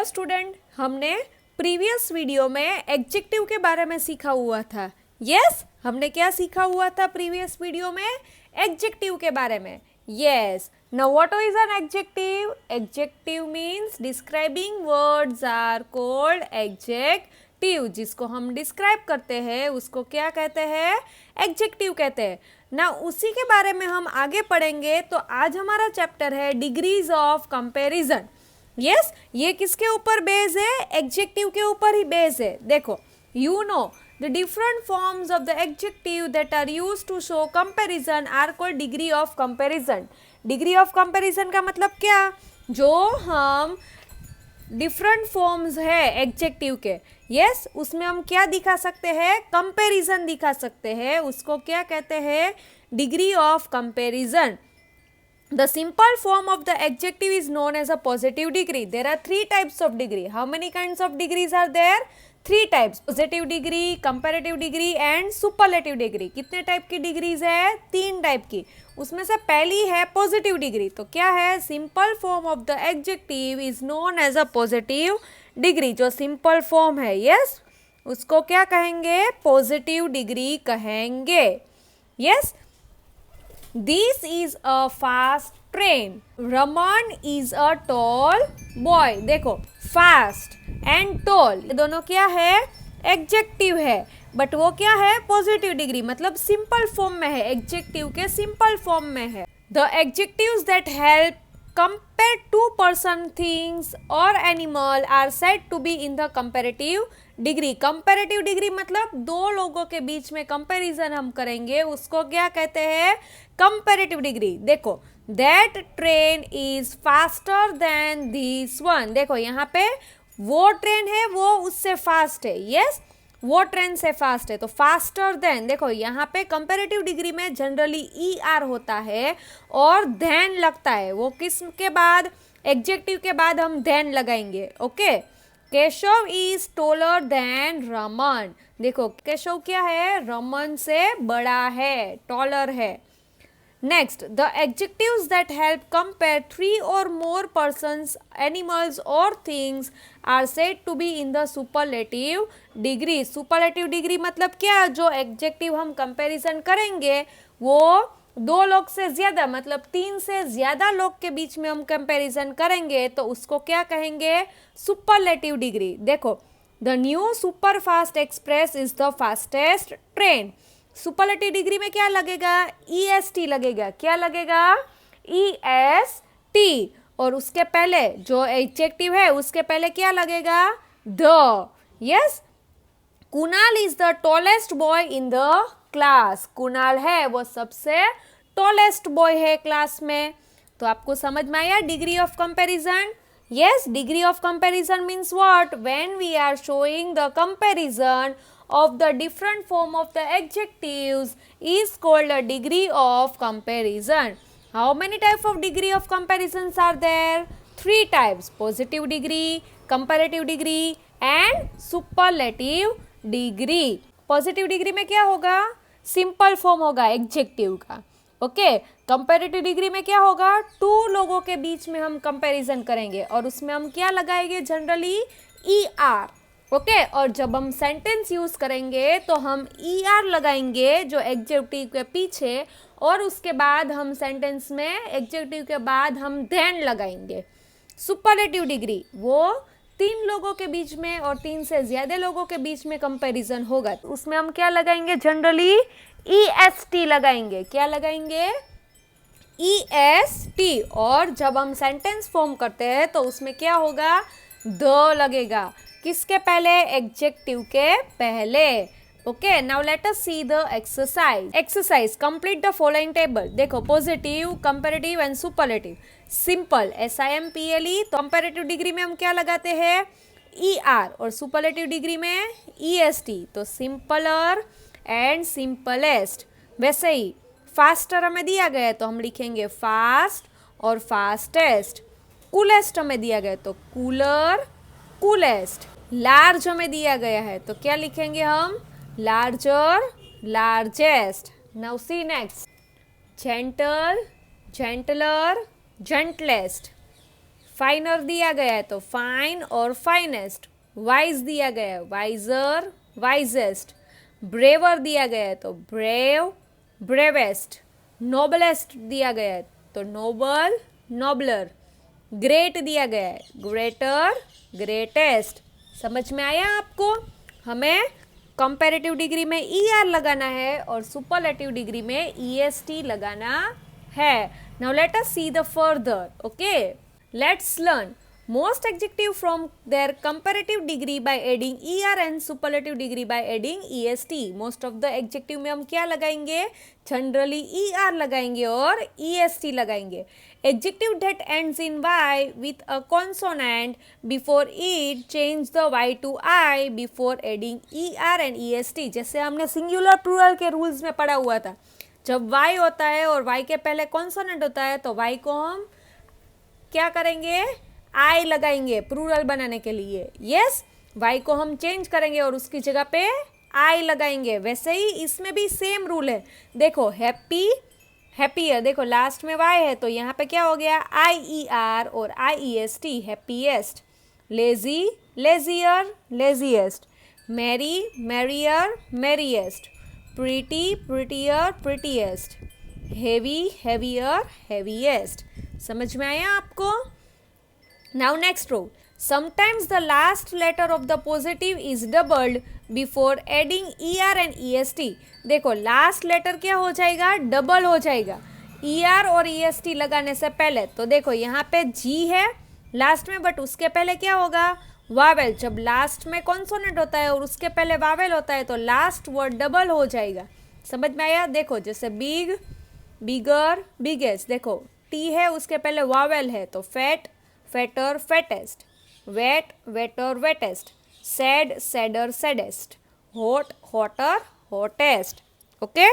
Student, हमने previous video में adjective के बारे में सीखा हुआ था। यस, हमने क्या सीखा हुआ था प्रीवियस वीडियो में? एडजेक्टिव के बारे में। Yes, now what is an adjective? Adjective means describing words are called adjective. जिसको हम डिस्क्राइब करते हैं उसको क्या कहते हैं? एडजेक्टिव कहते हैं ना। उसी के बारे में हम आगे पढ़ेंगे। तो आज हमारा चैप्टर है डिग्रीज ऑफ कंपैरिजन। यस, ये किसके ऊपर बेस है? एडजेक्टिव के ऊपर ही बेस है। देखो, you know the different forms of the adjective that are used to show comparison are called degree of comparison. Degree of comparison का मतलब क्या? जो हम डिफरेंट फॉर्म्स है एडजेक्टिव के, यस, उसमें हम क्या दिखा सकते हैं? कंपैरिजन दिखा सकते हैं। उसको क्या कहते हैं? Degree of comparison. The simple form of the adjective is known as a positive degree. There are three types of degree. How many kinds of degrees are there? Three types: positive degree, comparative degree and superlative degree. कितने type की degrees है? तीन type की। उसमें से पहली है positive degree. तो क्या है? Simple form of the adjective is known as a positive degree. जो सिंपल फॉर्म है, यस, उसको क्या कहेंगे? पॉजिटिव डिग्री कहेंगे। Yes, This is a fast train. Raman is a tall boy. देखो, fast and tall ये दोनों क्या है? एडजेक्टिव है, बट वो क्या है? पॉजिटिव डिग्री, मतलब सिंपल फॉर्म में है। एडजेक्टिव के सिंपल फॉर्म में है। The adjectives that help compare two person, things or animal are said to be in the comparative degree. comparative degree मतलब दो लोगों के बीच में कंपैरिजन हम करेंगे, उसको क्या कहते हैं? comparative degree. देखो, that train is faster than this one. देखो, यहाँ पे वो ट्रेन है, वो उससे फास्ट है। यस, वो ट्रेन से फास्ट है। तो फास्टर देन, देखो यहाँ पे कंपैरेटिव डिग्री में जनरली ई आर होता है और देन लगता है। वो किस के बाद? एडजेक्टिव के बाद हम देन लगाएंगे। Okay, Keshav is taller then Raman. देखो, केशव क्या है? रमन से बड़ा है, टॉलर है। Next, the adjectives that help compare three or more persons, animals or things are said to be in the superlative degree. Superlative degree मतलब क्या? जो adjective हम comparison करेंगे वो दो लोग से ज़्यादा, मतलब तीन से ज़्यादा लोग के बीच में हम comparison करेंगे तो उसको क्या कहेंगे? Superlative degree. देखो, the new super fast express is the fastest train. Superlative degree में क्या लगेगा? EST लगेगा। क्या लगेगा? EST। और उसके पहले जो एडजेक्टिव है उसके पहले क्या लगेगा? The. Yes, Kunal is the tallest boy in the class. Kunal है वो सबसे टॉलेस्ट बॉय है क्लास में। तो आपको समझ में आया degree of comparison? Yes, degree of comparison means what? When we are showing the comparison of the different form of the adjectives is called a degree of comparison. How many types of degree of comparisons are there? Three types: positive degree, comparative degree and superlative degree. Positive degree में क्या होगा? Simple form होगा adjective का। Okay, comparative degree में क्या होगा? To लोगों के बीच में हम कंपैरिजन करेंगे और उसमें हम क्या लगाएंगे? Generally E R. ओके, और जब हम सेंटेंस यूज करेंगे तो हम ई आर लगाएंगे जो एडजेक्टिव के पीछे, और उसके बाद हम सेंटेंस में एडजेक्टिव के बाद हम देन लगाएंगे। सुपरलेटिव डिग्री वो तीन लोगों के बीच में और तीन से ज्यादा लोगों के बीच में कंपैरिजन होगा, तो उसमें हम क्या लगाएंगे? जनरली EST लगाएंगे। क्या लगाएंगे? EST। और जब हम सेंटेंस फॉर्म करते हैं तो उसमें क्या होगा? द लगेगा। किसके पहले? एडजेक्टिव के पहले। Okay, now let us see the exercise. Exercise, complete the following table. देखो, positive, comparative and superlative. Simple, SIMPLE। Comparative degree में हम क्या लगाते हैं? ER। और सुपरलेटिव डिग्री में EST। तो सिंपलर एंड सिंपलेस्ट। वैसे ही फास्टर हमें दिया गया है तो हम लिखेंगे फास्ट और फास्टेस्ट। कूलेस्ट हमें दिया गया है तो कूलर, कूलेस्ट। लार्ज हमें दिया गया है तो क्या लिखेंगे हम? Larger, largest. Now see next. Gentle, gentler, gentlest. Finer दिया गया है तो फाइन और फाइनेस्ट। वाइज दिया गया है, वाइजर, वाइजेस्ट। ब्रेवर दिया गया है तो ब्रेव, ब्रेवेस्ट। नोबलेस्ट दिया गया है तो नोबल, नोबलर। ग्रेट दिया गया है, ग्रेटर, ग्रेटेस्ट। समझ में आया आपको? हमें कंपैरेटिव डिग्री में ER लगाना है और सुपरलेटिव डिग्री में EST लगाना है। Now let us see the further, okay? Let's learn most adjective from their comparative degree by adding ER and superlative degree by adding EST. most of the adjective में हम क्या लगाएंगे? generally ER लगाएंगे और EST लगाएंगे। adjective that ends in Y with a consonant before it change the Y to I before adding ER and EST। जैसे हमने singular plural के rules में पढ़ा हुआ था, जब Y होता है और Y के पहले consonant होता है तो Y को हम क्या करेंगे? आई लगाएंगे प्लूरल बनाने के लिए। यस, वाई को हम चेंज करेंगे और उसकी जगह पे आई लगाएंगे। वैसे ही इसमें भी सेम रूल है। देखो हैप्पी, हैप्पियर, देखो लास्ट में वाई है तो यहाँ पे क्या हो गया? IER और IEST, happiest. Lazy, lazier, laziest. Merry, merrier, merriest. Pretty, prettier, prettiest. Heavy, heavier, heaviest. समझ में आया आपको? Now next rule. Sometimes the last letter of the positive is doubled before adding ER and EST. देखो last letter क्या हो जाएगा? Double हो जाएगा ER और EST लगाने से पहले। तो देखो यहाँ पे G है लास्ट में, बट उसके पहले क्या होगा? वावेल। जब लास्ट में कॉन्सोनेंट होता है और उसके पहले वावेल होता है तो लास्ट वर्ड डबल हो जाएगा। समझ में आया? देखो जैसे बिग, बिगर, बिगेस्ट। देखो T है उसके पहले वावेल है तो fat, fatter, fattest। wet, wetter, wettest। sad, sadder, saddest। hot, hotter, hottest। okay,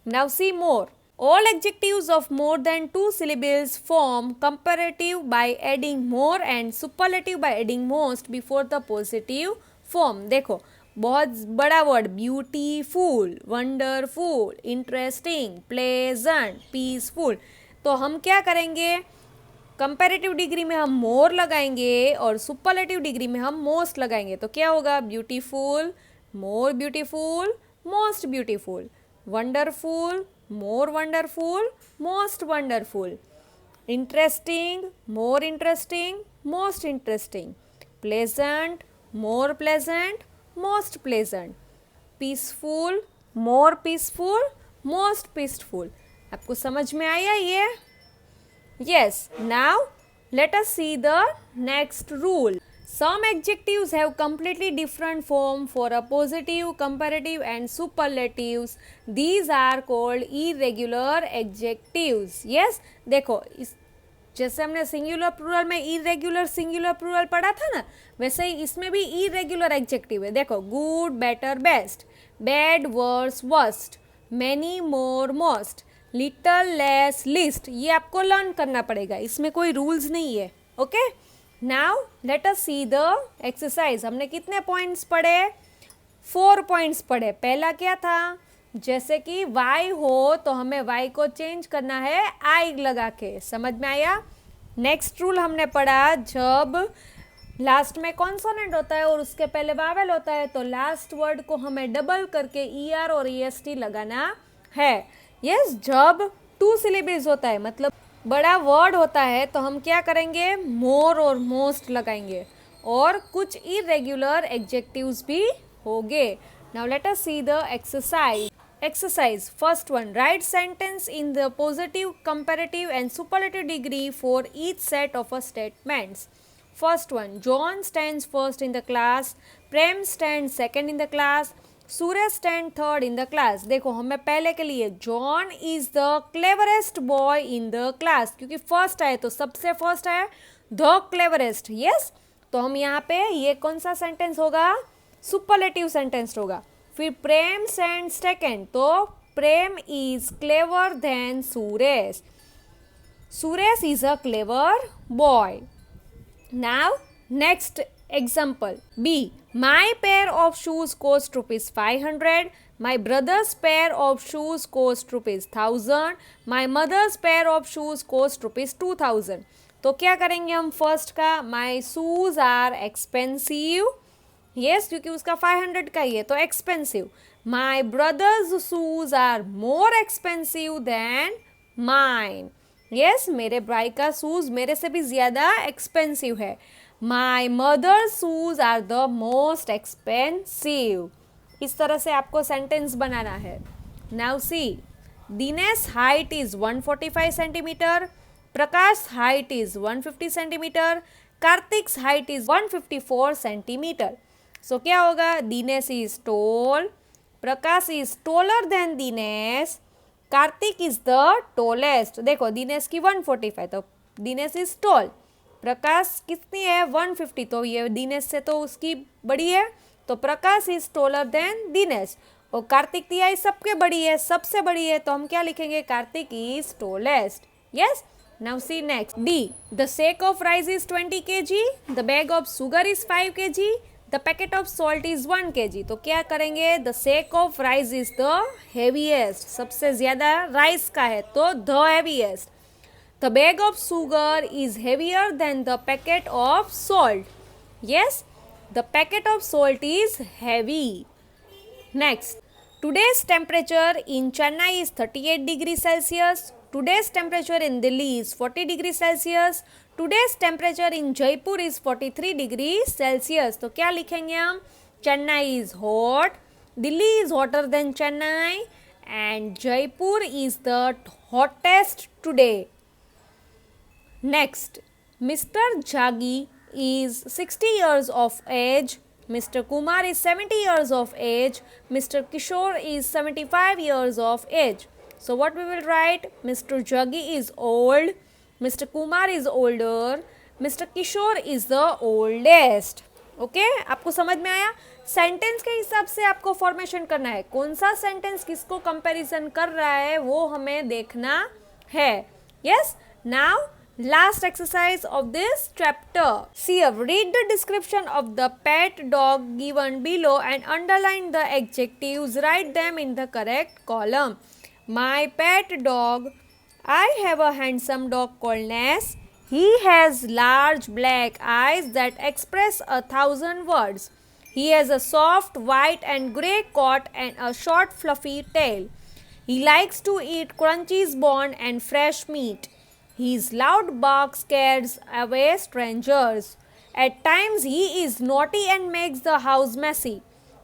now see more. All adjectives of more than 2 syllables form comparative by adding more and superlative by adding most before the positive form। देखो बहुत बड़ा word, beautiful, wonderful, interesting, pleasant, peaceful. तो हम क्या करेंगे? Comparative degree में हम मोर लगाएंगे और सुपरलेटिव डिग्री में हम मोस्ट लगाएंगे। तो क्या होगा? Beautiful, more beautiful, most beautiful. Wonderful, more wonderful, most wonderful. Interesting, more interesting, most interesting. Pleasant, more pleasant, most pleasant. Peaceful, more peaceful, most peaceful. आपको समझ में आया ये? Yes, now let us see the next rule. Some adjectives have completely different form for a positive, comparative and superlatives. These are called irregular adjectives. Yes, देखो इस जैसे हमने singular plural में इरेग्युलर सिंगुलर प्लूरल पढ़ा था ना, वैसे ही इसमें भी इरेग्युलर एडजेक्टिव है। देखो good, better, best. Bad, worse, worst. Many, more, most. Little, less, least. ये आपको लर्न करना पड़ेगा, इसमें कोई रूल्स नहीं है। Okay, now let us see the exercise. हमने कितने पॉइंट्स पढ़े? 4 पॉइंट्स पढ़े। पहला क्या था? जैसे कि वाई हो तो हमें वाई को चेंज करना है आई लगा के। समझ में आया? नेक्स्ट रूल हमने पढ़ा, जब लास्ट में कॉन्सोनेंट होता है और उसके पहले वावेल होता है तो लास्ट वर्ड को हमें डबल करके ER और EST लगाना है। यस, जब 2 सिलेबल्स होता है मतलब बड़ा वर्ड होता है तो हम क्या करेंगे? मोर और मोस्ट लगाएंगे और कुछ इरेग्युलर एडजेक्टिव्स भी होंगे। Now let us see the exercise. Exercise first one, write sentence in the positive, comparative and superlative degree for each set of a statements. First one, John stands first in the class, Prem stands second in the class, Suresh stands third in the class. देखो हमें पहले के लिए John is the cleverest boy in the class, क्योंकि first आए तो सबसे first आया the cleverest. yes, तो हम यहाँ पे ये कौन सा सेंटेंस होगा? सुपरलेटिव सेंटेंस होगा। फिर प्रेम स्टैंड सेकेंड, तो Prem is clever than Suresh, Suresh is a clever boy. Now next example B. My pair of shoes cost ₹500. My brother's pair of shoes cost ₹1000. My mother's pair of shoes cost ₹2000. तो क्या करेंगे हम first का, my shoes are expensive, yes क्योंकि उसका 500 का ही है तो expensive. My brother's shoes are more expensive than mine, yes मेरे भाई का शूज मेरे से भी ज्यादा एक्सपेंसिव है। My mother's shoes are the most expensive. इस तरह से आपको सेंटेंस बनाना है। Now see, Dinesh height is 145 centimetre, Prakash height is 150 centimetre, Kartik's height is 154 centimetre. So क्या होगा, Dinesh is tall, Prakash is taller than Dinesh, Kartik is the tallest. देखो दिनेश की 145 तो दिनेश इज टॉल, प्रकाश कितनी है 150 तो ये दिनेश से तो उसकी बड़ी है तो प्रकाश इज टॉलर देन दिनेश। और कार्तिक तिहाई सबके बड़ी है, सबसे बड़ी है तो हम क्या लिखेंगे, Kartik is tallest. Yes, now see next D, the sack of rice is 20 kg, the bag of sugar is 5 kg, the packet of salt is 1 kg। तो क्या करेंगे, the sack of rice is the heaviest, सबसे ज्यादा rice का है तो the heaviest. The bag of sugar is heavier than the packet of salt, yes the packet of salt is heavy. Next, today's temperature in Chennai is 38 degrees Celsius. Today's temperature in Delhi is 40 degrees Celsius. Today's temperature in Jaipur is 43 degrees Celsius. तो क्या लिखेंगे हम, Chennai is hot, Delhi is hotter than Chennai, and Jaipur is the hottest today. Next, Mr. Jagi is 60 years of age. Mr. Kumar is 70 years of age. Mr. Kishore is 75 years of age. So what we will write? Mr. Jaggi is old. Mr. Kumar is older. Mr. Kishore is the oldest. Okay आपको समझ में आया? Sentence के हिसाब से आपको formation करना है, कौन सा सेंटेंस किसको कंपैरिजन कर रहा है वो हमें देखना है। Yes, now last exercise of this chapter. See, read the description of the pet dog given below and underline the adjectives. Write them in the correct column. My pet dog. I have a handsome dog called Ness. He has large black eyes that express 1,000 words. He has a soft white and grey coat and a short fluffy tail. He likes to eat crunchies, bone and fresh meat. His loud bark scares away strangers. At times he is naughty and makes the house messy,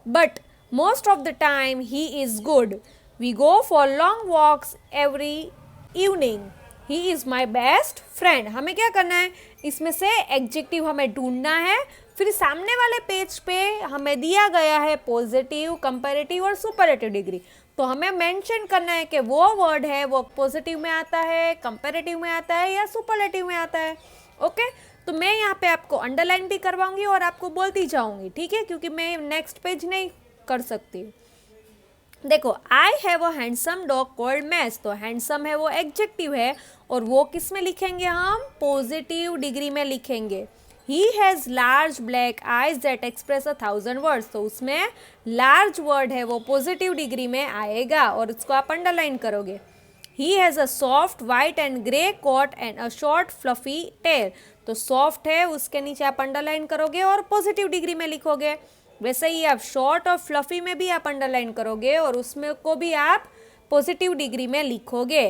but most of the time he is good. We go for long walks every evening. He is my best friend. हमें क्या करना है, इसमें से adjective हमें ढूंढना है। फिर सामने वाले पेज पे हमें दिया गया है पॉजिटिव, कंपैरेटिव और सुपरलेटिव डिग्री, तो हमें मेंशन करना है कि वो वर्ड है वो पॉजिटिव में आता है, कंपैरेटिव में आता है या सुपरलेटिव में आता है। ओके, तो मैं यहाँ पे आपको अंडरलाइन भी करवाऊंगी और आपको बोलती जाऊंगी, ठीक है, क्योंकि मैं नेक्स्ट पेज नहीं कर सकती। देखो, I have a handsome dog called Max, तो हैंडसम है वो एडजेक्टिव है और वो किस में लिखेंगे हम, पॉजिटिव डिग्री में लिखेंगे। He has large black eyes that express 1,000 words, तो उसमें लार्ज वर्ड है वो पॉजिटिव डिग्री में आएगा और उसको आप अंडरलाइन करोगे। He has a soft white and grey coat and a short fluffy tail, तो सॉफ्ट है उसके नीचे आप अंडरलाइन करोगे और पॉजिटिव डिग्री में लिखोगे। वैसे ही आप शॉर्ट और फ्लफी में भी आप अंडरलाइन करोगे और उसमें को भी आप पॉजिटिव डिग्री में लिखोगे।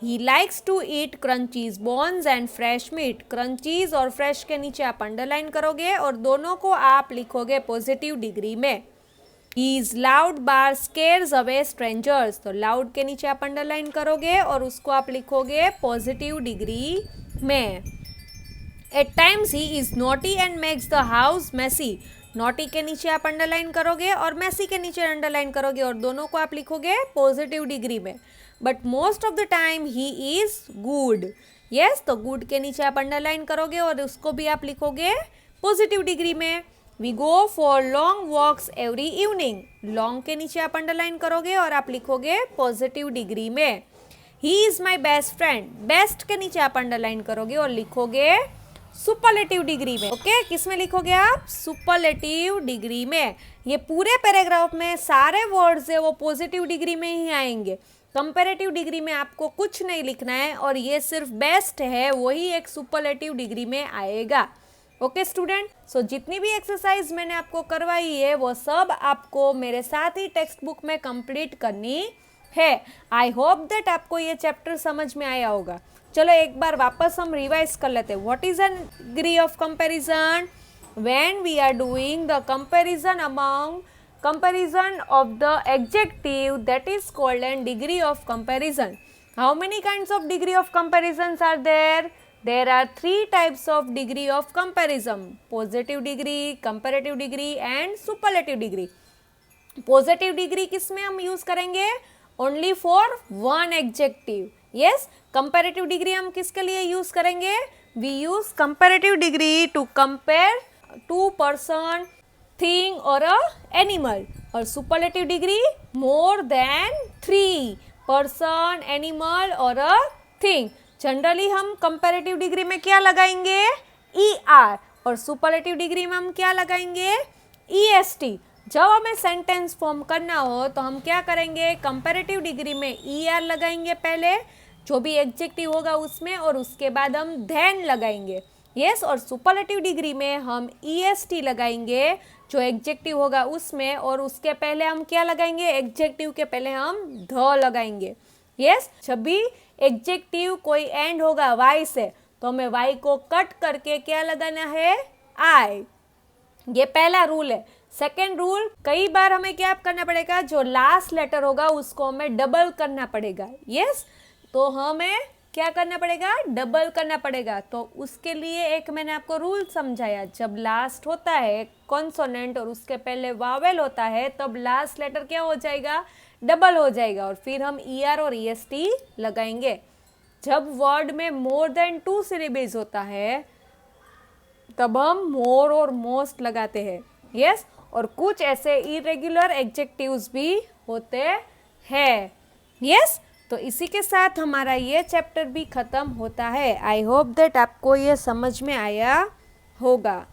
He likes to eat crunchies, bones and fresh meat. Crunchies और fresh के नीचे आप अंडरलाइन करोगे और दोनों को आप लिखोगे पॉजिटिव डिग्री में। His loud bar scares away strangers, तो loud के नीचे आप अंडरलाइन करोगे और उसको आप लिखोगे पॉजिटिव डिग्री में। At times he is naughty and makes the house messy. Naughty के नीचे आप अंडरलाइन करोगे और मैसी के नीचे अंडरलाइन करोगे और दोनों को आप लिखोगे पॉजिटिव डिग्री में। But most of the time he is good, yes, तो गुड के नीचे आप अंडरलाइन करोगे और उसको भी आप लिखोगे पॉजिटिव डिग्री में। We go for long walks every evening, long के नीचे आप अंडरलाइन करोगे और आप लिखोगे पॉजिटिव डिग्री में। He is my best friend, best के नीचे आप अंडरलाइन करोगे और लिखोगे सुपरलेटिव डिग्री में। ओके, किस में लिखोगे आप, सुपरलेटिव डिग्री में। ये पूरे पैराग्राफ में सारे वर्ड्स है वो पॉजिटिव डिग्री में ही आएंगे, कंपैरेटिव डिग्री में आपको कुछ नहीं लिखना है और ये सिर्फ बेस्ट है, वही एक सुपरलेटिव डिग्री में आएगा। ओके स्टूडेंट, सो जितनी भी एक्सरसाइज मैंने आपको करवाई है वो सब आपको मेरे साथ ही टेक्स्ट बुक में कंप्लीट करनी है। आई होप दैट आपको ये चैप्टर समझ में आया होगा। चलो एक बार वापस हम रिवाइज कर लेते हैं। What is an degree of comparison? When we are doing the comparison of the adjective, that is called an degree of comparison. How many kinds of degree of comparisons are there? There are 3 types of degree of comparison: positive degree, comparative degree and superlative degree. Positive degree किस में हम use करेंगे? Only for one adjective. Yes, comparative degree हम किसके लिए use करेंगे? We use comparative degree to compare two person, thing or a animal. और superlative degree more than 3 person, animal or a thing. Generally हम comparative degree में क्या लगाएंगे? ER और superlative degree में हम क्या लगाएंगे? EST. जब हमें सेंटेंस फॉर्म करना हो तो हम क्या करेंगे? कंपैरेटिव डिग्री में ER लगाएंगे पहले, जो भी एडजेक्टिव होगा उसमें, और उसके बाद हम then लगाएंगे। यस, और सुपरलेटिव डिग्री में हम EST लगाएंगे जो एडजेक्टिव होगा उसमें, और उसके पहले हम क्या लगाएंगे? एडजेक्टिव के पहले हम ध लगाएंगे। यस, जब भी एडजेक्टिव कोई एंड होगा Y से तो हमें Y को कट करके क्या लगाना है? I। ये पहला रूल है। सेकेंड रूल, कई बार हमें क्या करना पड़ेगा? जो लास्ट लेटर होगा उसको हमें डबल करना पड़ेगा। यस, तो हमें क्या करना पड़ेगा? डबल करना पड़ेगा। तो उसके लिए एक मैंने आपको रूल समझाया, जब लास्ट होता है कॉन्सोनेंट और उसके पहले वावेल होता है तब लास्ट लेटर क्या हो जाएगा? डबल हो जाएगा, और फिर हम ER और EST लगाएंगे। जब वर्ड में मोर देन 2 सिलेबल्स होता है तब हम मोर और मोस्ट लगाते हैं। यस, और कुछ ऐसे इरेगुलर एडजेक्टिव्स भी होते हैं। यस, तो इसी के साथ हमारा ये चैप्टर भी खत्म होता है। आई होप दैट आपको ये समझ में आया होगा।